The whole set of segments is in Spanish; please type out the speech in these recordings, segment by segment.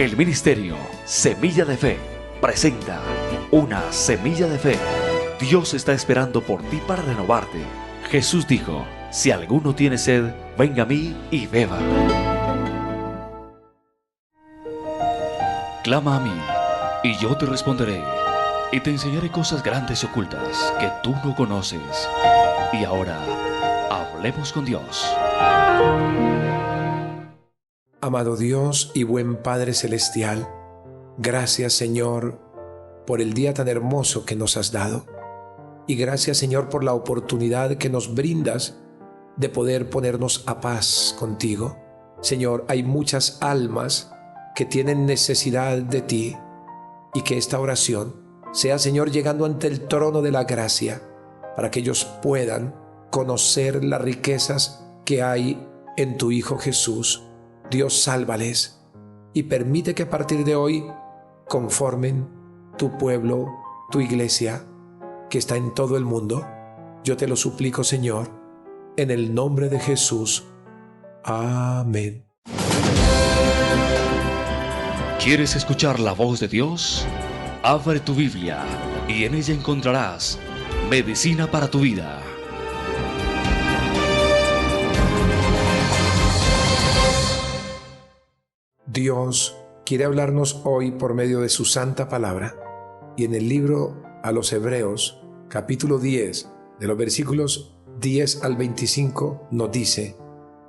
El ministerio Semilla de Fe presenta Una Semilla de Fe. Dios está esperando por ti para renovarte. Jesús dijo: si alguno tiene sed, venga a mí y beba. Clama a mí, y yo te responderé, y te enseñaré cosas grandes y ocultas que tú no conoces. Y ahora, hablemos con Dios. Amado Dios y buen Padre Celestial, gracias, Señor, por el día tan hermoso que nos has dado. Y gracias, Señor, por la oportunidad que nos brindas de poder ponernos a paz contigo. Señor, hay muchas almas que tienen necesidad de ti, y que esta oración sea, Señor, llegando ante el trono de la gracia, para que ellos puedan conocer las riquezas que hay en tu Hijo Jesús. Dios, sálvales y permite que a partir de hoy conformen tu pueblo, tu iglesia, que está en todo el mundo. Yo te lo suplico, Señor, en el nombre de Jesús. Amén. ¿Quieres escuchar la voz de Dios? Abre tu Biblia y en ella encontrarás medicina para tu vida. Dios quiere hablarnos hoy por medio de su santa palabra, y en el libro a los Hebreos, capítulo 10, de los versículos 10 al 25, nos dice: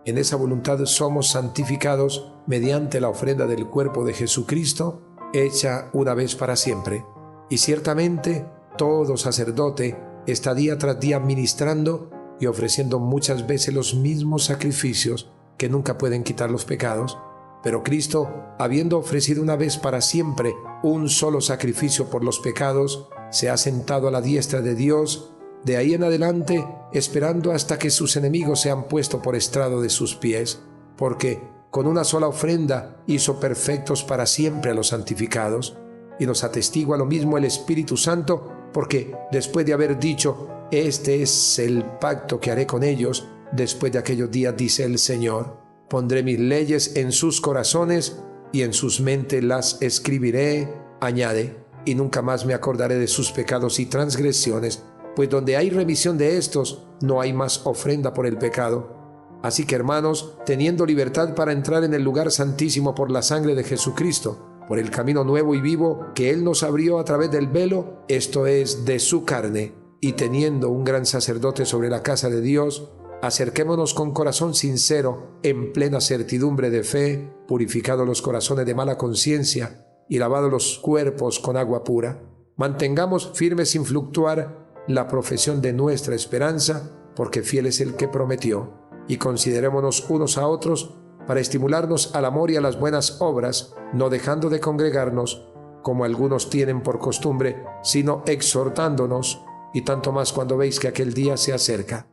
en esa voluntad somos santificados mediante la ofrenda del cuerpo de Jesucristo, hecha una vez para siempre. Y ciertamente todo sacerdote está día tras día ministrando y ofreciendo muchas veces los mismos sacrificios que nunca pueden quitar los pecados. Pero Cristo, habiendo ofrecido una vez para siempre un solo sacrificio por los pecados, se ha sentado a la diestra de Dios, de ahí en adelante, esperando hasta que sus enemigos sean puestos por estrado de sus pies, porque con una sola ofrenda hizo perfectos para siempre a los santificados. Y nos atestigua lo mismo el Espíritu Santo, porque después de haber dicho: este es el pacto que haré con ellos después de aquellos días, dice el Señor, pondré mis leyes en sus corazones y en sus mentes las escribiré, añade, y nunca más me acordaré de sus pecados y transgresiones, pues donde hay remisión de estos, no hay más ofrenda por el pecado. Así que, hermanos, teniendo libertad para entrar en el lugar santísimo por la sangre de Jesucristo, por el camino nuevo y vivo que Él nos abrió a través del velo, esto es, de su carne, y teniendo un gran sacerdote sobre la casa de Dios, acerquémonos con corazón sincero, en plena certidumbre de fe, purificados los corazones de mala conciencia y lavados los cuerpos con agua pura. Mantengamos firme sin fluctuar la profesión de nuestra esperanza, porque fiel es el que prometió. Y considerémonos unos a otros para estimularnos al amor y a las buenas obras, no dejando de congregarnos, como algunos tienen por costumbre, sino exhortándonos, y tanto más cuando veis que aquel día se acerca.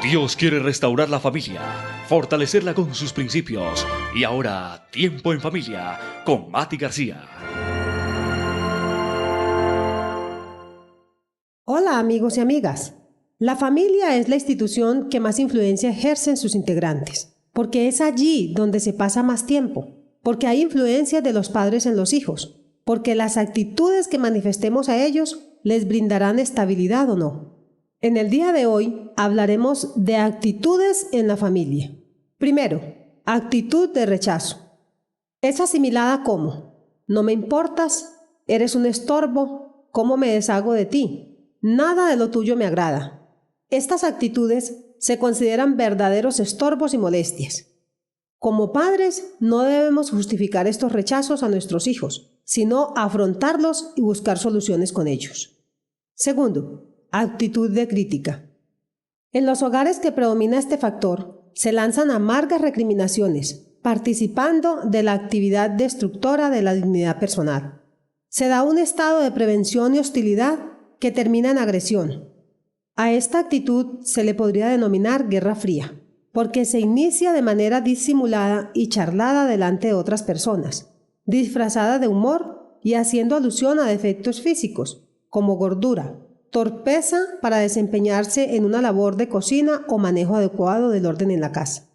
Dios quiere restaurar la familia, fortalecerla con sus principios. Y ahora, Tiempo en Familia con Mati García. Hola, amigos y amigas. La familia es la institución que más influencia ejerce en sus integrantes, porque es allí donde se pasa más tiempo, porque hay influencia de los padres en los hijos, porque las actitudes que manifestemos a ellos les brindarán estabilidad o no. En el día de hoy hablaremos de actitudes en la familia. Primero, actitud de rechazo. Es asimilada como: no me importas, eres un estorbo, ¿cómo me deshago de ti? Nada de lo tuyo me agrada. Estas actitudes se consideran verdaderos estorbos y molestias. Como padres, no debemos justificar estos rechazos a nuestros hijos, sino afrontarlos y buscar soluciones con ellos. Segundo, actitud de crítica. En los hogares que predomina este factor, se lanzan amargas recriminaciones, participando de la actividad destructora de la dignidad personal. Se da un estado de prevención y hostilidad que termina en agresión. A esta actitud se le podría denominar guerra fría, porque se inicia de manera disimulada y charlada delante de otras personas, disfrazada de humor y haciendo alusión a defectos físicos, como gordura, torpeza para desempeñarse en una labor de cocina o manejo adecuado del orden en la casa.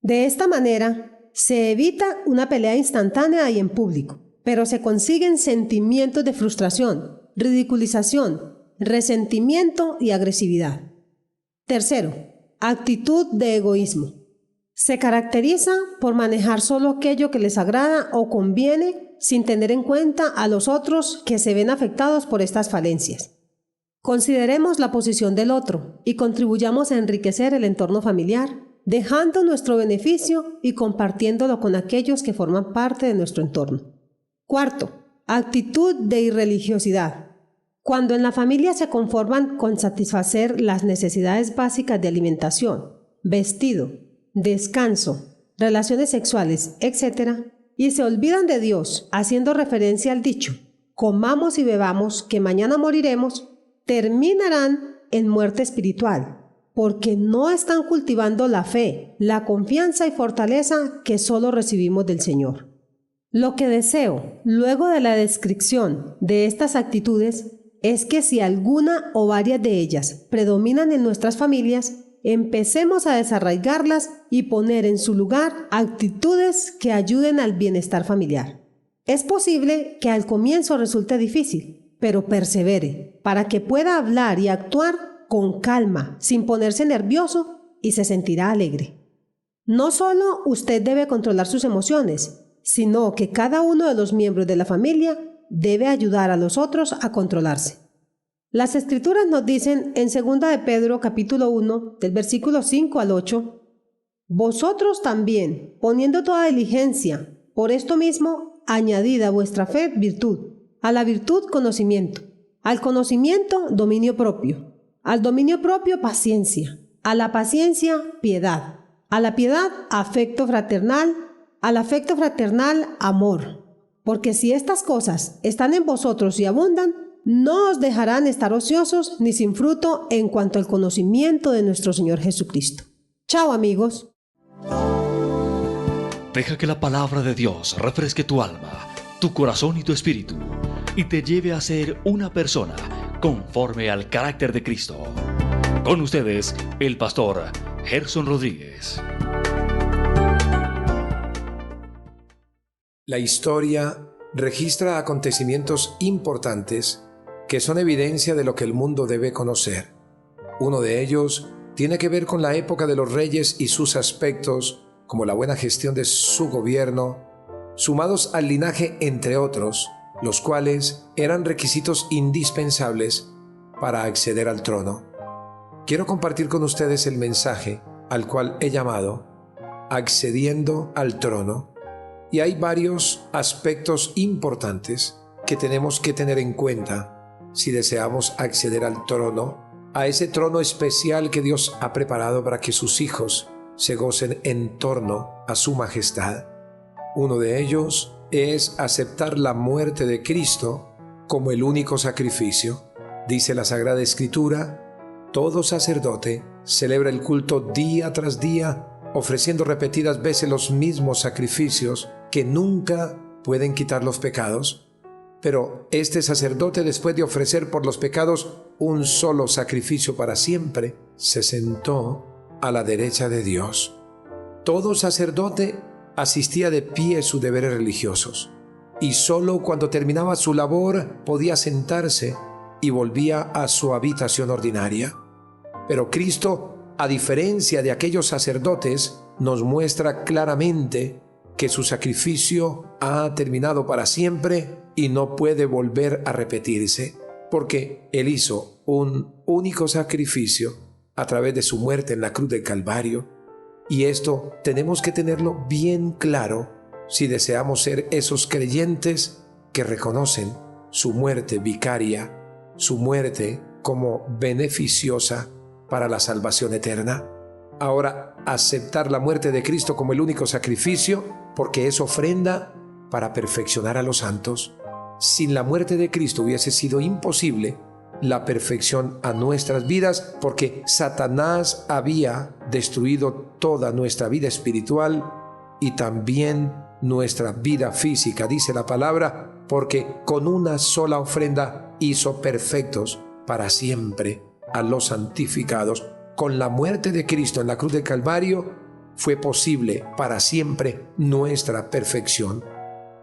De esta manera, Se evita una pelea instantánea y en público, pero se consiguen sentimientos de frustración, ridiculización, resentimiento y agresividad. Tercero, actitud de egoísmo. Se caracteriza por manejar solo aquello que les agrada o conviene sin tener en cuenta a los otros que se ven afectados por estas falencias. Consideremos la posición del otro y contribuyamos a enriquecer el entorno familiar, dejando nuestro beneficio y compartiéndolo con aquellos que forman parte de nuestro entorno. Cuarto, actitud de irreligiosidad. Cuando en la familia se conforman con satisfacer las necesidades básicas de alimentación, vestido, descanso, relaciones sexuales, etc., y se olvidan de Dios, haciendo referencia al dicho, comamos y bebamos que mañana moriremos, terminarán en muerte espiritual, porque no están cultivando la fe, la confianza y fortaleza que solo recibimos del Señor. Lo que deseo, luego de la descripción de estas actitudes, es que si alguna o varias de ellas predominan en nuestras familias, empecemos a desarraigarlas y poner en su lugar actitudes que ayuden al bienestar familiar. Es posible que al comienzo resulte difícil, pero persevere para que pueda hablar y actuar con calma, sin ponerse nervioso, y se sentirá alegre. No solo usted debe controlar sus emociones, sino que cada uno de los miembros de la familia debe ayudar a los otros a controlarse. Las Escrituras nos dicen en 2 de Pedro capítulo 1, del versículo 5 al 8, vosotros también, poniendo toda diligencia, por esto mismo, añadid a vuestra fe virtud, a la virtud conocimiento, al conocimiento dominio propio, al dominio propio paciencia, a la paciencia piedad, a la piedad afecto fraternal, al afecto fraternal amor. Porque si estas cosas están en vosotros y abundan, no os dejarán estar ociosos ni sin fruto en cuanto al conocimiento de nuestro Señor Jesucristo. Chao, amigos. Deja que la palabra de Dios refresque tu alma, tu corazón y tu espíritu, y te lleve a ser una persona conforme al carácter de Cristo. Con ustedes, el pastor Gerson Rodríguez. La historia registra acontecimientos importantes que son evidencia de lo que el mundo debe conocer. Uno de ellos tiene que ver con la época de los reyes y sus aspectos, como la buena gestión de su gobierno, sumados al linaje, entre otros, los cuales eran requisitos indispensables para acceder al trono. Quiero compartir con ustedes el mensaje al cual he llamado Accediendo al trono. Y hay varios aspectos importantes que tenemos que tener en cuenta si deseamos acceder al trono, a ese trono especial que Dios ha preparado para que sus hijos se gocen en torno a su majestad. Uno de ellos es aceptar la muerte de Cristo como el único sacrificio. Dice la Sagrada Escritura, todo sacerdote celebra el culto día tras día, ofreciendo repetidas veces los mismos sacrificios que nunca pueden quitar los pecados. Pero este sacerdote, después de ofrecer por los pecados un solo sacrificio para siempre, se sentó a la derecha de Dios. Todo sacerdote asistía de pie a sus deberes religiosos, y solo cuando terminaba su labor podía sentarse y volvía a su habitación ordinaria. Pero Cristo, a diferencia de aquellos sacerdotes, nos muestra claramente que su sacrificio ha terminado para siempre y no puede volver a repetirse, porque Él hizo un único sacrificio a través de su muerte en la cruz del Calvario, y esto tenemos que tenerlo bien claro si deseamos ser esos creyentes que reconocen su muerte vicaria, su muerte como beneficiosa para la salvación eterna. Ahora, aceptar la muerte de Cristo como el único sacrificio, porque es ofrenda para perfeccionar a los santos. Sin la muerte de Cristo hubiese sido imposible la perfección a nuestras vidas, porque Satanás había destruido toda nuestra vida espiritual y también nuestra vida física, dice la palabra, porque con una sola ofrenda hizo perfectos para siempre a los santificados. Con la muerte de Cristo en la cruz del Calvario, fue posible para siempre nuestra perfección.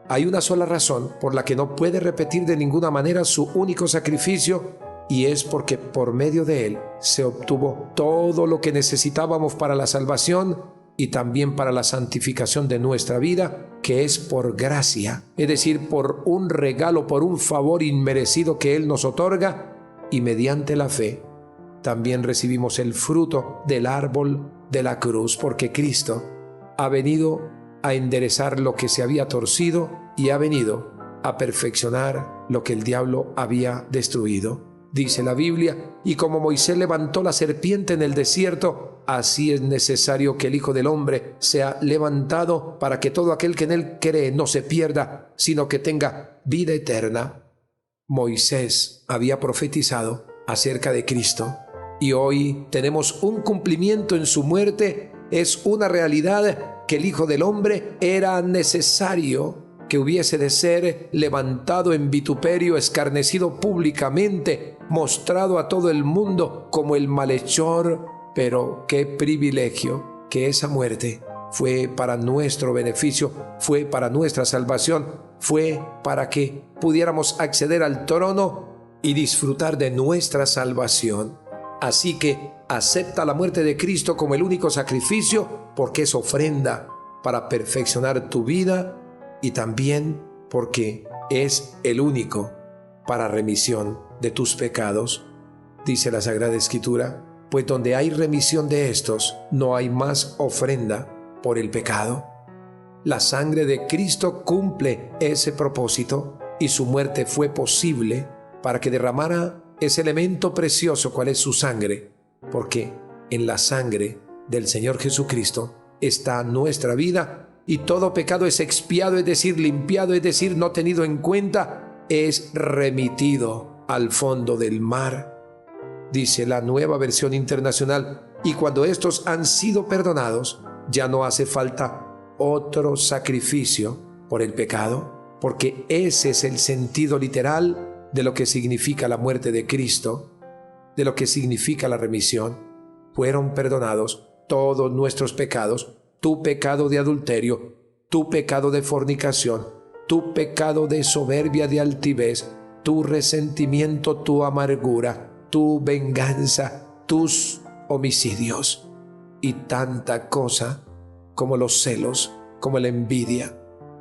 Hay una sola razón por la que no puede repetir de ninguna manera su único sacrificio, y es porque por medio de él se obtuvo todo lo que necesitábamos para la salvación y también para la santificación de nuestra vida, que es por gracia, es decir, por un regalo, por un favor inmerecido que él nos otorga, y mediante la fe también recibimos el fruto del árbol de la cruz, porque Cristo ha venido a enderezar lo que se había torcido y ha venido a perfeccionar lo que el diablo había destruido. Dice la Biblia: y como Moisés levantó la serpiente en el desierto, así es necesario que el Hijo del Hombre sea levantado, para que todo aquel que en él cree no se pierda, sino que tenga vida eterna. Moisés había profetizado acerca de Cristo, y hoy tenemos un cumplimiento en su muerte. Es una realidad que el Hijo del Hombre era necesario que hubiese de ser levantado en vituperio, escarnecido públicamente, mostrado a todo el mundo como el malhechor. Pero qué privilegio que esa muerte fue para nuestro beneficio, fue para nuestra salvación, fue para que pudiéramos acceder al trono y disfrutar de nuestra salvación. Así que acepta la muerte de Cristo como el único sacrificio, porque es ofrenda para perfeccionar tu vida, y también porque es el único para remisión de tus pecados. Dice la Sagrada Escritura: pues donde hay remisión de estos, no hay más ofrenda por el pecado. La sangre de Cristo cumple ese propósito, y su muerte fue posible para que derramara ese elemento precioso cual es su sangre, porque en la sangre del Señor Jesucristo está nuestra vida, y todo pecado es expiado, es decir, limpiado, es decir, no tenido en cuenta, es remitido al fondo del mar. Dice la Nueva Versión Internacional: y cuando estos han sido perdonados, ya no hace falta otro sacrificio por el pecado, porque ese es el sentido literal de lo que significa la muerte de Cristo, de lo que significa la remisión. Fueron perdonados todos nuestros pecados: tu pecado de adulterio, tu pecado de fornicación, tu pecado de soberbia, de altivez, tu resentimiento, tu amargura, tu venganza, tus homicidios y tanta cosa como los celos, como la envidia,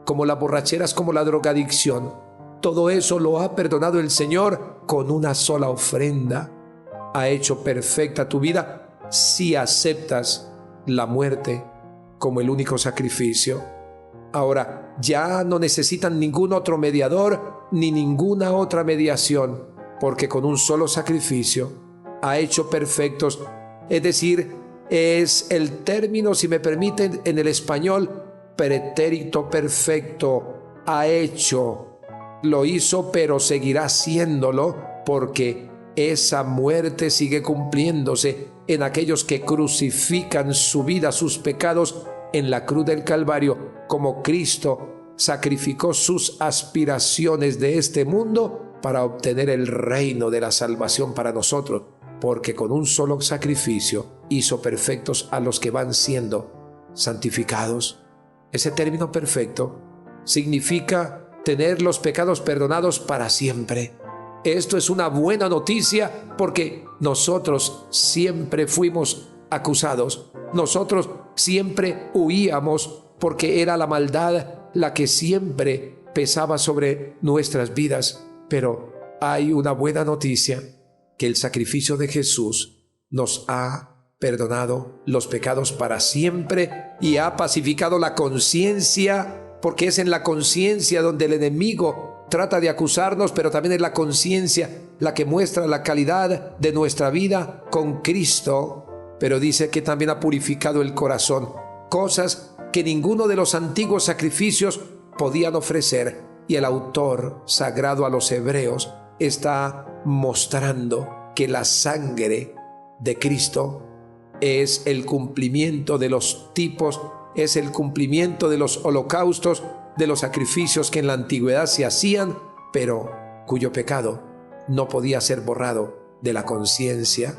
como las borracheras, como la drogadicción. Todo eso lo ha perdonado el Señor con una sola ofrenda. Ha hecho perfecta tu vida si aceptas la muerte como el único sacrificio. Ahora ya no necesitan ningún otro mediador ni ninguna otra mediación, porque con un solo sacrificio ha hecho perfectos, es decir, es el término, si me permiten, en el español, pretérito perfecto. Ha hecho, lo hizo, pero seguirá haciéndolo, porque esa muerte sigue cumpliéndose en aquellos que crucifican su vida, sus pecados en la cruz del Calvario, como Cristo sacrificó sus aspiraciones de este mundo para obtener el reino de la salvación para nosotros, porque con un solo sacrificio hizo perfectos a los que van siendo santificados. Ese término perfecto significa tener los pecados perdonados para siempre. Esto es una buena noticia, porque nosotros siempre fuimos acusados, nosotros siempre huíamos, porque era la maldad la que siempre pesaba sobre nuestras vidas. Pero hay una buena noticia, que el sacrificio de Jesús nos ha perdonado los pecados para siempre y ha pacificado la conciencia, porque es en la conciencia donde el enemigo trata de acusarnos, pero también es la conciencia la que muestra la calidad de nuestra vida con Cristo. Pero dice que también ha purificado el corazón, cosas que ninguno de los antiguos sacrificios podían ofrecer. Y el autor sagrado a los Hebreos está mostrando que la sangre de Cristo es el cumplimiento de los tipos, es el cumplimiento de los holocaustos, de los sacrificios que en la antigüedad se hacían, pero cuyo pecado no podía ser borrado de la conciencia.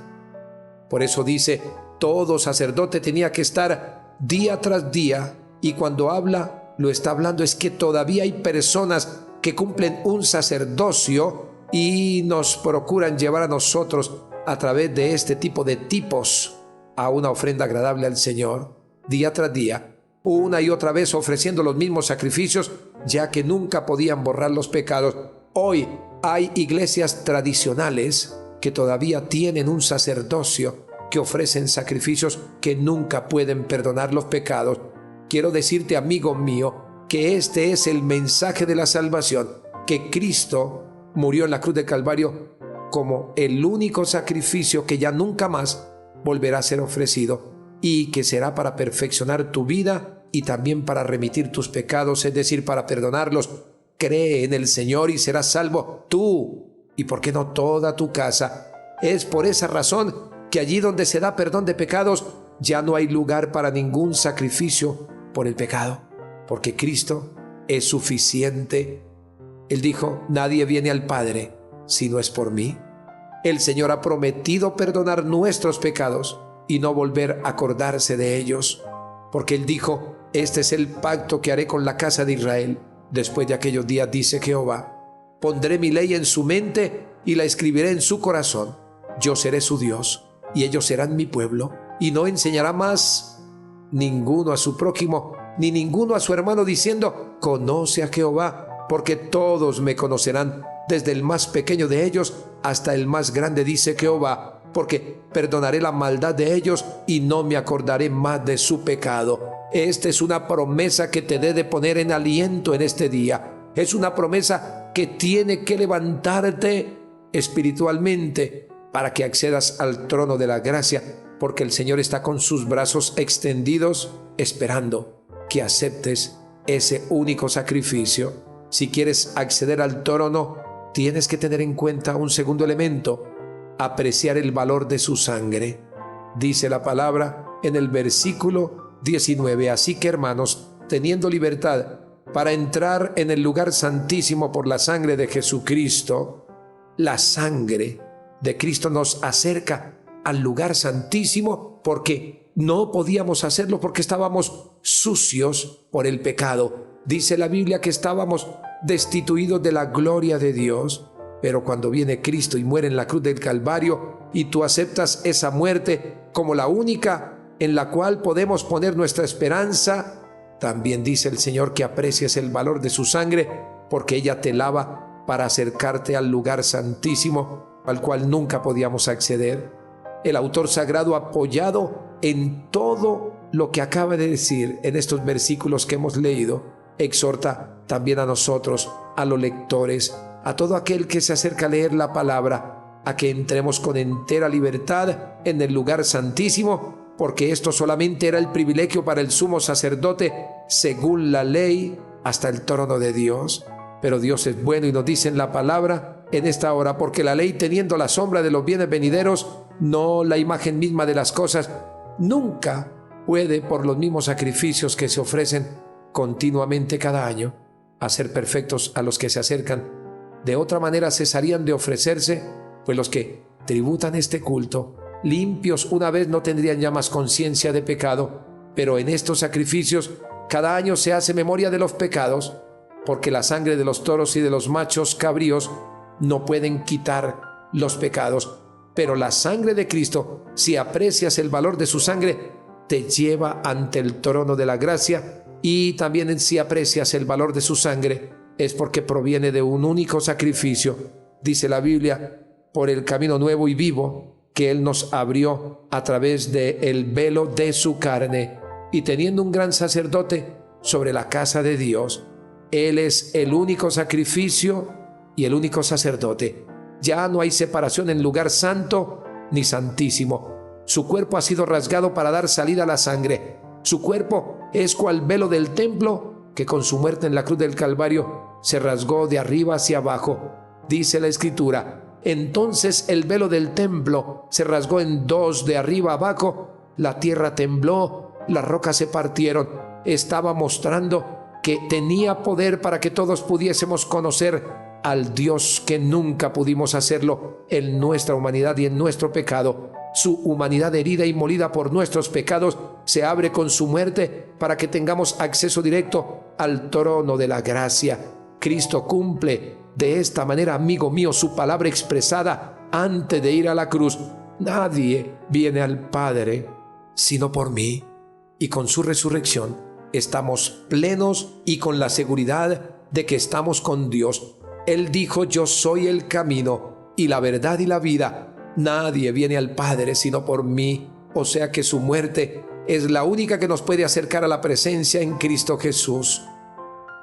Por eso dice, todo sacerdote tenía que estar día tras día, y cuando habla, lo está hablando es que todavía hay personas que cumplen un sacerdocio y nos procuran llevar a nosotros a través de este tipo de tipos a una ofrenda agradable al Señor, día tras día, una y otra vez ofreciendo los mismos sacrificios, ya que nunca podían borrar los pecados. Hoy hay iglesias tradicionales que todavía tienen un sacerdocio, que ofrecen sacrificios que nunca pueden perdonar los pecados. Quiero decirte, amigo mío, que este es el mensaje de la salvación, que Cristo murió en la cruz del Calvario como el único sacrificio que ya nunca más volverá a ser ofrecido, y que será para perfeccionar tu vida y también para remitir tus pecados, es decir, para perdonarlos. Cree en el Señor y serás salvo tú, y por qué no toda tu casa. Es por esa razón que allí donde se da perdón de pecados, ya no hay lugar para ningún sacrificio por el pecado, porque Cristo es suficiente. Él dijo: nadie viene al Padre si no es por mí. El Señor ha prometido perdonar nuestros pecados y no volver a acordarse de ellos, porque Él dijo: este es el pacto que haré con la casa de Israel después de aquellos días, dice Jehová. Pondré mi ley en su mente y la escribiré en su corazón. Yo seré su Dios y ellos serán mi pueblo, y no enseñará más ninguno a su prójimo, ni ninguno a su hermano, diciendo: conoce a Jehová, porque todos me conocerán, desde el más pequeño de ellos hasta el más grande, dice Jehová, porque perdonaré la maldad de ellos y no me acordaré más de su pecado. Esta es una promesa que te debe poner en aliento en este día. Es una promesa que tiene que levantarte espiritualmente para que accedas al trono de la gracia, porque el Señor está con sus brazos extendidos esperando que aceptes ese único sacrificio. Si quieres acceder al trono, tienes que tener en cuenta un segundo elemento: apreciar el valor de su sangre. Dice la palabra en el versículo 19: así que, hermanos, teniendo libertad para entrar en el lugar santísimo por la sangre de Jesucristo, la sangre de Cristo nos acerca al lugar santísimo, porque no podíamos hacerlo porque estábamos sucios por el pecado. Dice la Biblia que estábamos destituidos de la gloria de Dios, pero cuando viene Cristo y muere en la cruz del Calvario y tú aceptas esa muerte como la única en la cual podemos poner nuestra esperanza, también dice el Señor que aprecies el valor de su sangre, porque ella te lava para acercarte al lugar santísimo al cual nunca podíamos acceder. El autor sagrado, apoyado en todo lo que acaba de decir en estos versículos que hemos leído, exhorta también a nosotros, a los lectores, a todo aquel que se acerca a leer la palabra, a que entremos con entera libertad en el lugar santísimo, porque esto solamente era el privilegio para el sumo sacerdote según la ley hasta el trono de Dios. Pero Dios es bueno y nos dice en la palabra en esta hora: porque la ley, teniendo la sombra de los bienes venideros, no la imagen misma de las cosas, nunca puede, por los mismos sacrificios que se ofrecen continuamente cada año, hacer perfectos a los que se acercan. De otra manera cesarían de ofrecerse, pues los que tributan este culto, limpios una vez, no tendrían ya más conciencia de pecado. Pero en estos sacrificios cada año se hace memoria de los pecados, porque la sangre de los toros y de los machos cabríos no pueden quitar los pecados. Pero la sangre de Cristo, si aprecias el valor de su sangre, te lleva ante el trono de la gracia. Y también si aprecias el valor de su sangre, es porque proviene de un único sacrificio. Dice la Biblia: por el camino nuevo y vivo que Él nos abrió a través del velo de su carne, y teniendo un gran sacerdote sobre la casa de Dios. Él es el único sacrificio y el único sacerdote. Ya no hay separación en lugar santo ni santísimo. Su cuerpo ha sido rasgado para dar salida a la sangre. Su cuerpo es cual velo del templo, que con su muerte en la cruz del Calvario se rasgó de arriba hacia abajo. Dice la Escritura: entonces el velo del templo se rasgó en dos, de arriba abajo. La tierra tembló, las rocas se partieron. Estaba mostrando que tenía poder para que todos pudiésemos conocer al Dios que nunca pudimos hacerlo en nuestra humanidad y en nuestro pecado. su humanidad herida y molida por nuestros pecados, se abre con su muerte para que tengamos acceso directo al trono de la gracia. Cristo cumple de esta manera, amigo mío, su palabra expresada antes de ir a la cruz. Nadie viene al Padre sino por mí. Y con su resurrección estamos plenos y con la seguridad de que estamos con Dios. Él dijo: yo soy el camino y la verdad y la vida. Nadie viene al Padre sino por mí. O sea que su muerte es la única que nos puede acercar a la presencia en Cristo Jesús.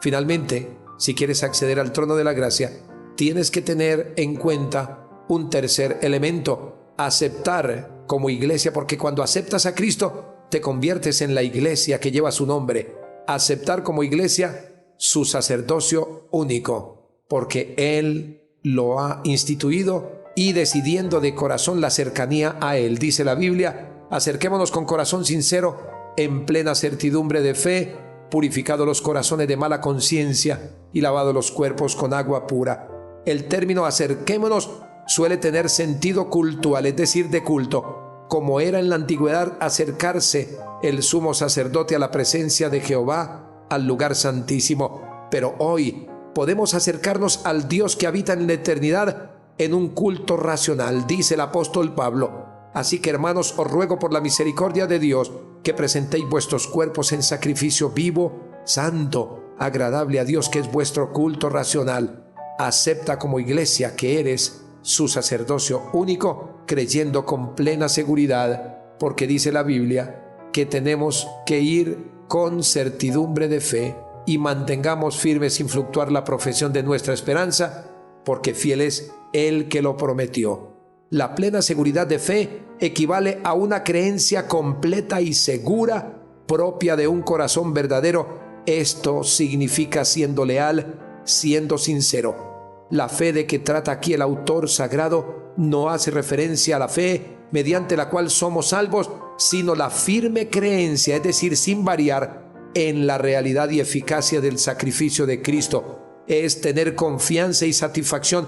Finalmente, si quieres acceder al trono de la gracia, tienes que tener en cuenta un tercer elemento: aceptar como iglesia, porque cuando aceptas a Cristo, te conviertes en la iglesia que lleva su nombre. Aceptar como iglesia su sacerdocio único, porque Él lo ha instituido, y decidiendo de corazón la cercanía a Él. Dice la Biblia: acerquémonos con corazón sincero, en plena certidumbre de fe, purificado los corazones de mala conciencia y lavado los cuerpos con agua pura. El término acerquémonos suele tener sentido cultual, es decir, de culto, como era en la antigüedad acercarse el sumo sacerdote a la presencia de Jehová, al lugar santísimo. Pero hoy podemos acercarnos al Dios que habita en la eternidad en un culto racional, dice el apóstol Pablo. Así que, hermanos, os ruego por la misericordia de Dios que presentéis vuestros cuerpos en sacrificio vivo, santo, agradable a Dios, que es vuestro culto racional. Acepta como iglesia que eres su sacerdocio único, creyendo con plena seguridad, porque dice la Biblia que tenemos que ir con certidumbre de fe, y mantengamos firme sin fluctuar la profesión de nuestra esperanza, porque fiel es el que lo prometió. La plena seguridad de fe equivale a una creencia completa y segura, propia de un corazón verdadero. Esto significa siendo leal, siendo sincero. La fe de que trata aquí el autor sagrado no hace referencia a la fe mediante la cual somos salvos, sino la firme creencia, es decir, sin variar, en la realidad y eficacia del sacrificio de Cristo. Es tener confianza y satisfacción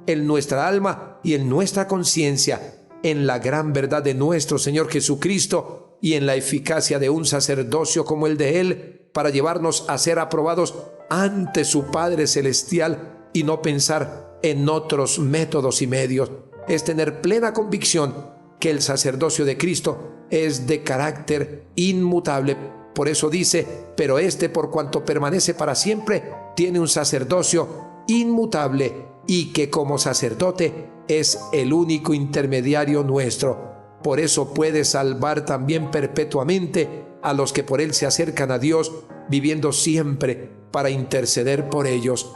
en nuestra alma y en nuestra conciencia, en la gran verdad de nuestro Señor Jesucristo y en la eficacia de un sacerdocio como el de Él, para llevarnos a ser aprobados ante su Padre Celestial, y no pensar en otros métodos y medios. Es tener plena convicción que el sacerdocio de Cristo es de carácter inmutable. Por eso dice: pero este, por cuanto permanece para siempre, tiene un sacerdocio inmutable, y que como sacerdote es el único intermediario nuestro. Por eso puede salvar también perpetuamente a los que por él se acercan a Dios, viviendo siempre para interceder por ellos.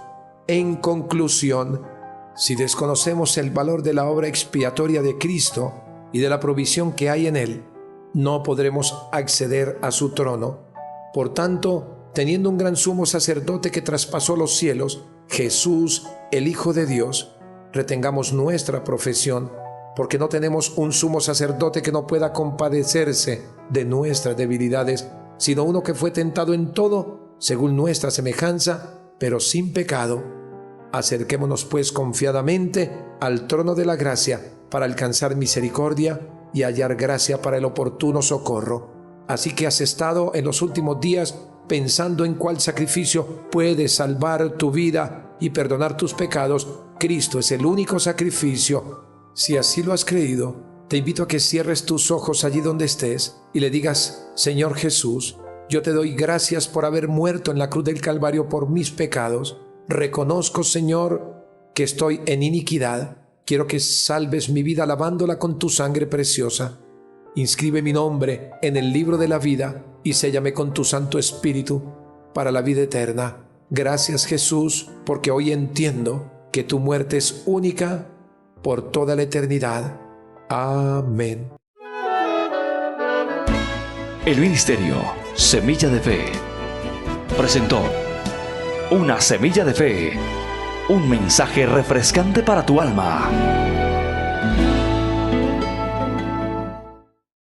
En conclusión, si desconocemos el valor de la obra expiatoria de Cristo y de la provisión que hay en Él, no podremos acceder a su trono. Por tanto, teniendo un gran sumo sacerdote que traspasó los cielos, Jesús, el Hijo de Dios, retengamos nuestra profesión, porque no tenemos un sumo sacerdote que no pueda compadecerse de nuestras debilidades, sino uno que fue tentado en todo, según nuestra semejanza, pero sin pecado. Acerquémonos pues confiadamente al trono de la gracia para alcanzar misericordia y hallar gracia para el oportuno socorro. Así que has estado en los últimos días pensando en cuál sacrificio puede salvar tu vida y perdonar tus pecados. Cristo es el único sacrificio. Si así lo has creído, te invito a que cierres tus ojos allí donde estés y le digas: Señor Jesús, yo te doy gracias por haber muerto en la cruz del Calvario por mis pecados. Reconozco, Señor, que estoy en iniquidad. Quiero que salves mi vida lavándola con tu sangre preciosa. Inscribe mi nombre en el libro de la vida y séllame con tu Santo Espíritu para la vida eterna. Gracias, Jesús, porque hoy entiendo que tu muerte es única por toda la eternidad. Amén. El Ministerio Semilla de Fe presentó Una Semilla de Fe, un mensaje refrescante para tu alma.